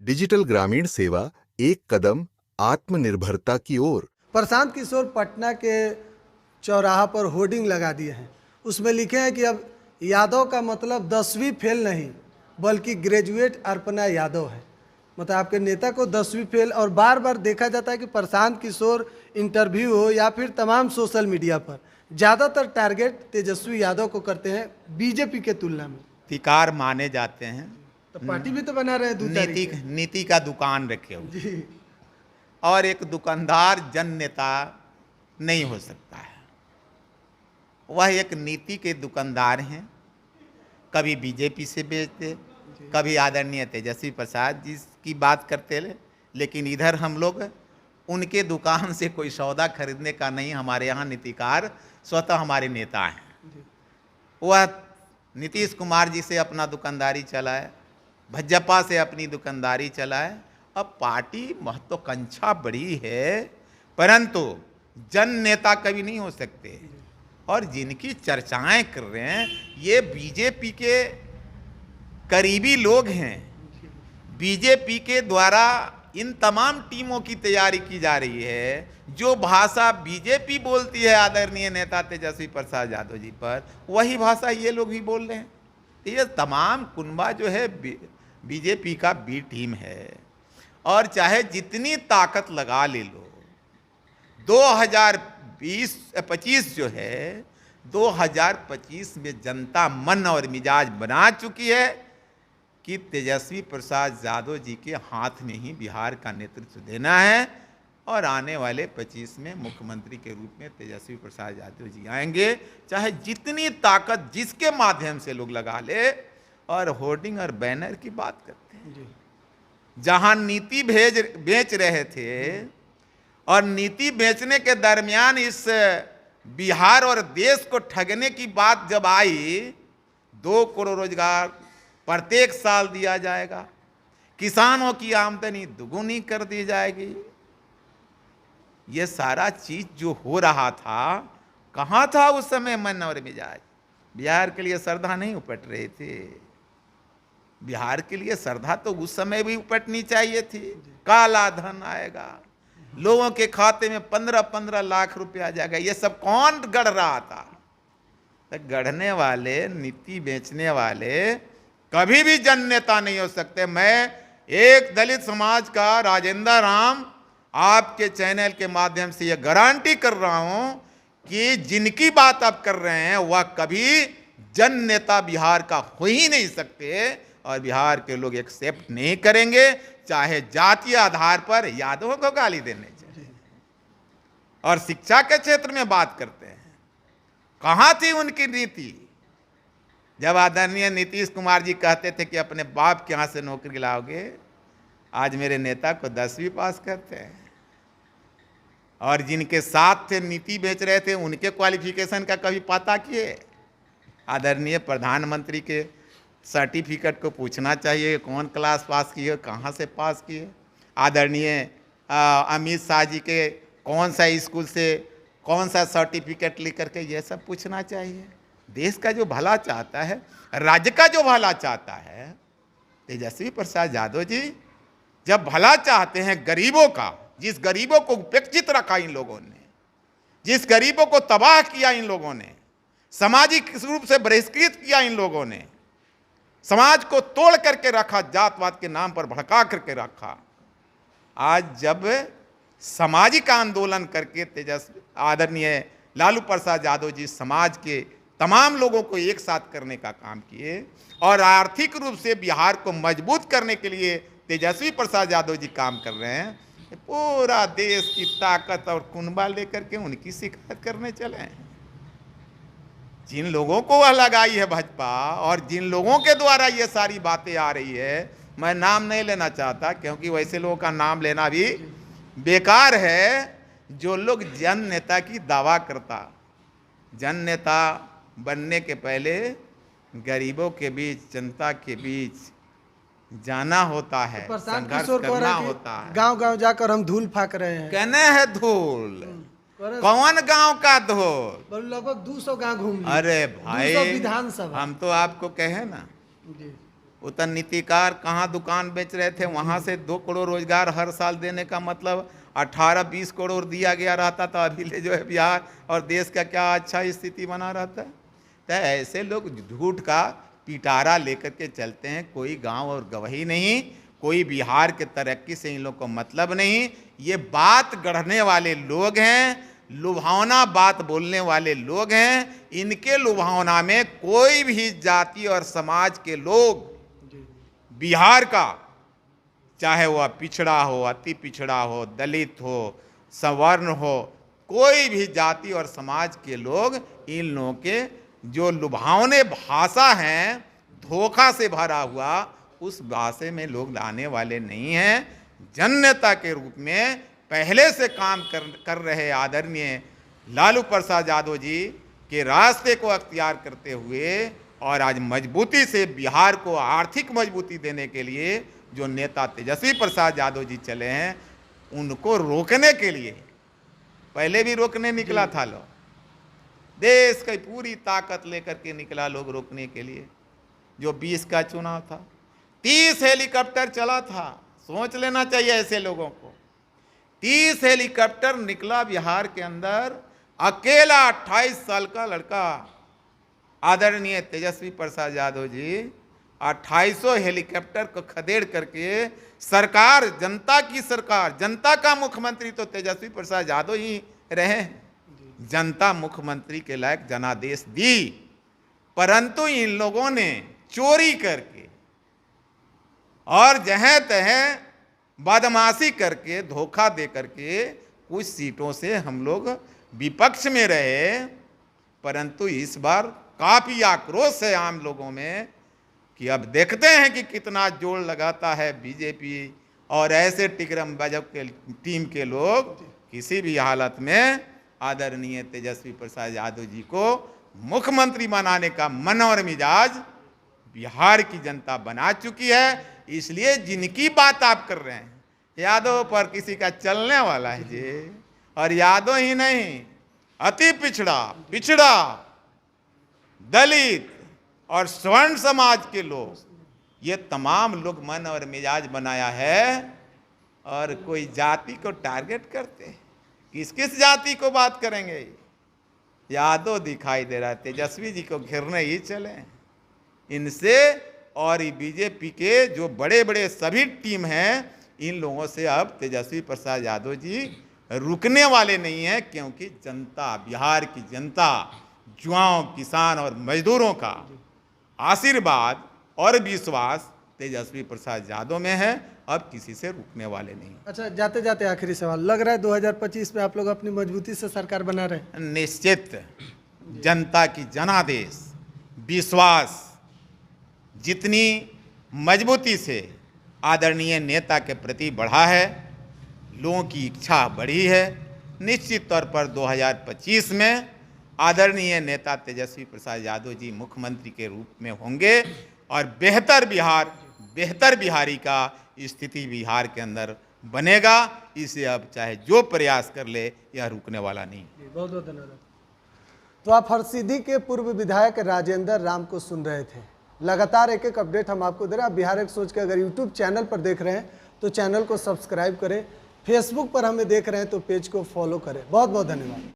Digital ग्रामीण सेवा, एक कदम आत्मनिर्भरता की ओर। प्रशांत किशोर पटना के चौराहा पर होर्डिंग लगा दिए हैं। उसमें लिखे हैं कि अब यादव का मतलब 10वीं फेल नहीं बल्कि ग्रेजुएट अर्पणा यादव है। मतलब आपके नेता को 10वीं फेल। और बार बार देखा जाता है कि प्रशांत किशोर इंटरव्यू हो या फिर तमाम सोशल मीडिया पर ज़्यादातर टारगेट तेजस्वी यादव को करते हैं बीजेपी के तुलना में। अधिकार माने जाते हैं। तो पार्टी भी तो बना रहे हैं 2 तारीख को। नीति का दुकान रखे हुए जी। और एक दुकानदार जन नेता नहीं हो सकता है। वह एक नीति के दुकानदार हैं। कभी बीजेपी से बेचते, कभी आदरणीय तेजस्वी प्रसाद जी की बात करते रहे, लेकिन इधर हम लोग उनके दुकान से कोई सौदा खरीदने का नहीं। हमारे यहाँ नीतिकार स्वतः हमारे नेता हैं। वह नीतीश कुमार जी से अपना दुकानदारी चलाए, भाजपा से अपनी दुकानदारी चलाए। अब पार्टी महत्वाकांक्षा बड़ी है, परंतु जन नेता कभी नहीं हो सकते। और जिनकी चर्चाएं कर रहे हैं ये बीजेपी के करीबी लोग हैं। बीजेपी के द्वारा इन तमाम टीमों की तैयारी की जा रही है। जो भाषा बीजेपी बोलती है आदरणीय नेता तेजस्वी प्रसाद यादव जी पर, वही भाषा ये लोग भी बोल रहे हैं। ये तमाम कुनबा जो है बीजेपी का बी टीम है। और चाहे जितनी ताकत लगा ले लो, 2025 जो है, 2025 में जनता मन और मिजाज बना चुकी है कि तेजस्वी प्रसाद यादव जी के हाथ में ही बिहार का नेतृत्व देना है। और आने वाले 25 में मुख्यमंत्री के रूप में तेजस्वी प्रसाद यादव जी आएंगे। चाहे जितनी ताकत जिसके माध्यम से लोग लगा ले। और होर्डिंग और बैनर की बात करते हैं, जहां नीति बेच रहे थे और नीति बेचने के दरमियान इस बिहार और देश को ठगने की बात जब आई, 2 करोड़ रोजगार प्रत्येक साल दिया जाएगा, किसानों की आमदनी दुगुनी कर दी जाएगी। ये सारा चीज जो हो रहा था, कहाँ था उस समय मन और मिजाज? बिहार के लिए श्रद्धा नहीं उपट रहे थे। बिहार के लिए श्रद्धा तो उस समय भी उपटनी चाहिए थी। काला धन आएगा, लोगों के खाते में 15-15 लाख रुपया आ जाएगा। ये सब कौन गढ़ रहा था? तो गढ़ने वाले, नीति बेचने वाले कभी भी जन नेता नहीं हो सकते। मैं एक दलित समाज का राजेंद्र राम आपके चैनल के माध्यम से यह गारंटी कर रहा हूं कि जिनकी बात आप कर रहे हैं वह कभी जन नेता बिहार का हो ही नहीं सकते। और बिहार के लोग एक्सेप्ट नहीं करेंगे, चाहे जातीय आधार पर यादवों को गाली देने चाहिए। और शिक्षा के क्षेत्र में बात करते हैं, कहां थी उनकी नीति? जब आदरणीय नीतीश कुमार जी कहते थे कि अपने बाप के यहाँ से नौकरी लाओगे, आज मेरे नेता को 10वीं पास करते हैं। और जिनके साथ थे नीति बेच रहे थे, उनके क्वालिफिकेशन का कभी पता किए? आदरणीय प्रधानमंत्री के सर्टिफिकेट को पूछना चाहिए, कौन क्लास पास किए, कहाँ से पास किए। आदरणीय अमित शाह जी के कौन सा स्कूल से कौन सा सर्टिफिकेट लेकर के, ये सब पूछना चाहिए। देश का जो भला चाहता है, राज्य का जो भला चाहता है, तेजस्वी प्रसाद यादव जी जब भला चाहते हैं गरीबों का, जिस गरीबों को उपेक्षित रखा इन लोगों ने, जिस गरीबों को तबाह किया इन लोगों ने, सामाजिक रूप से बहिष्कृत किया इन लोगों ने, समाज को तोड़ करके रखा, जातवाद के नाम पर भड़का करके रखा, आज जब सामाजिक आंदोलन करके तेजस्वी आदरणीय लालू प्रसाद यादव जी समाज के तमाम लोगों को एक साथ करने का काम किए और आर्थिक रूप से बिहार को मजबूत करने के लिए तेजस्वी प्रसाद यादव जी काम कर रहे हैं। पूरा देश की ताकत और कुनबा लेकर के उनकी शिकायत करने चले हैं। जिन लोगों को वह लगाई है भाजपा और जिन लोगों के द्वारा ये सारी बातें आ रही है, मैं नाम नहीं लेना चाहता क्योंकि वैसे लोगों का नाम लेना भी बेकार है। जो लोग जन नेता की दावा करता, जन नेता बनने के पहले गरीबों के बीच, जनता के बीच जाना होता है, संघर्ष करना होता है। गांव-गांव जाकर हम धूल फाक रहे हैं। कहने है धूल, कौन गांव का धूल? लगभग 200 गांव घूम लिए। अरे भाई, 200 विधानसभा। हम तो आपको कहे ना, वो तो नीतिकार कहाँ दुकान बेच रहे थे, वहाँ से 2 करोड़ रोजगार हर साल देने का मतलब 18-20 करोड़ दिया गया रहता, तो अभी ले जो है बिहार और देश का क्या अच्छा स्थिति बना रहता है। तो ऐसे लोग झूठ का पिटारा लेकर के चलते हैं, कोई गांव और गवाही नहीं, कोई बिहार के तरक्की से इन लोग को मतलब नहीं। ये बात गढ़ने वाले लोग हैं, लुभावना बात बोलने वाले लोग हैं। इनके लुभावना में कोई भी जाति और समाज के लोग बिहार का, चाहे वह पिछड़ा हो, अति पिछड़ा हो, दलित हो, सवर्ण हो, कोई भी जाति और समाज के लोग इन लोगों के जो लुभावने भाषा हैं, धोखा से भरा हुआ, उस भाषा में लोग लाने वाले नहीं हैं। जननेता के रूप में पहले से काम कर रहे आदरणीय लालू प्रसाद यादव जी के रास्ते को अख्तियार करते हुए और आज मजबूती से बिहार को आर्थिक मजबूती देने के लिए जो नेता तेजस्वी प्रसाद यादव जी चले हैं, उनको रोकने के लिए पहले भी रोकने निकला था लोग, देश की पूरी ताकत लेकर के निकला लोग रोकने के लिए। जो 20 का चुनाव था, 30 हेलीकॉप्टर चला था, सोच लेना चाहिए ऐसे लोगों को। 30 हेलीकॉप्टर निकला बिहार के अंदर, अकेला 28 साल का लड़का आदरणीय तेजस्वी प्रसाद यादव जी 2800 हेलीकॉप्टर को खदेड़ करके सरकार, जनता की सरकार, जनता का मुख्यमंत्री तो तेजस्वी प्रसाद यादव ही रहे। जनता मुख्यमंत्री के लायक जनादेश दी, परंतु इन लोगों ने चोरी करके और जहाँ तहाँ बदमाशी करके, धोखा दे करके कुछ सीटों से हम लोग विपक्ष में रहे। परंतु इस बार काफ़ी आक्रोश है आम लोगों में कि अब देखते हैं कि कितना जोर लगाता है बीजेपी और ऐसे टिकरम बजब के टीम के लोग किसी भी हालत में आदरणीय तेजस्वी प्रसाद यादव जी को मुख्यमंत्री बनाने का मन और मिजाज बिहार की जनता बना चुकी है। इसलिए जिनकी बात आप कर रहे हैं, यादव पर किसी का चलने वाला है जी, और यादव ही नहीं, अति पिछड़ा, दलित और स्वर्ण समाज के लोग, ये तमाम लोग मन और मिजाज बनाया है। और कोई जाति को टारगेट करते हैं, किस जाति को बात करेंगे? यादव दिखाई दे रहा है, तेजस्वी जी को घेरने ही चले इनसे। और बीजेपी के जो बड़े बड़े सभी टीम हैं, इन लोगों से अब तेजस्वी प्रसाद यादव जी रुकने वाले नहीं हैं, क्योंकि जनता, बिहार की जनता, युवाओं, किसान और मजदूरों का आशीर्वाद और विश्वास तेजस्वी प्रसाद यादव में है। अब किसी से रुकने वाले नहीं। अच्छा, जाते जाते आखिरी सवाल, लग रहा है 2025 में आप लोग अपनी मजबूती से सरकार बना रहे हैं? निश्चित। जनता की जनादेश, विश्वास जितनी मजबूती से आदरणीय नेता के प्रति बढ़ा है, लोगों की इच्छा बढ़ी है, निश्चित तौर पर 2025 में आदरणीय नेता तेजस्वी प्रसाद यादव जी मुख्यमंत्री के रूप में होंगे और बेहतर बिहार, बेहतर बिहारी का स्थिति बिहार के अंदर बनेगा। इसे अब चाहे जो प्रयास कर ले, यह रुकने वाला नहीं। बहुत बहुत धन्यवाद। तो आप हरसिद्धि के पूर्व विधायक राजेंद्र राम को सुन रहे थे। लगातार एक एक अपडेट हम आपको दे रहे हैं। आप बिहार एक सोच के अगर यूट्यूब चैनल पर देख रहे हैं तो चैनल को सब्सक्राइब करें, फेसबुक पर हमें देख रहे हैं तो पेज को फॉलो करें। बहुत बहुत धन्यवाद।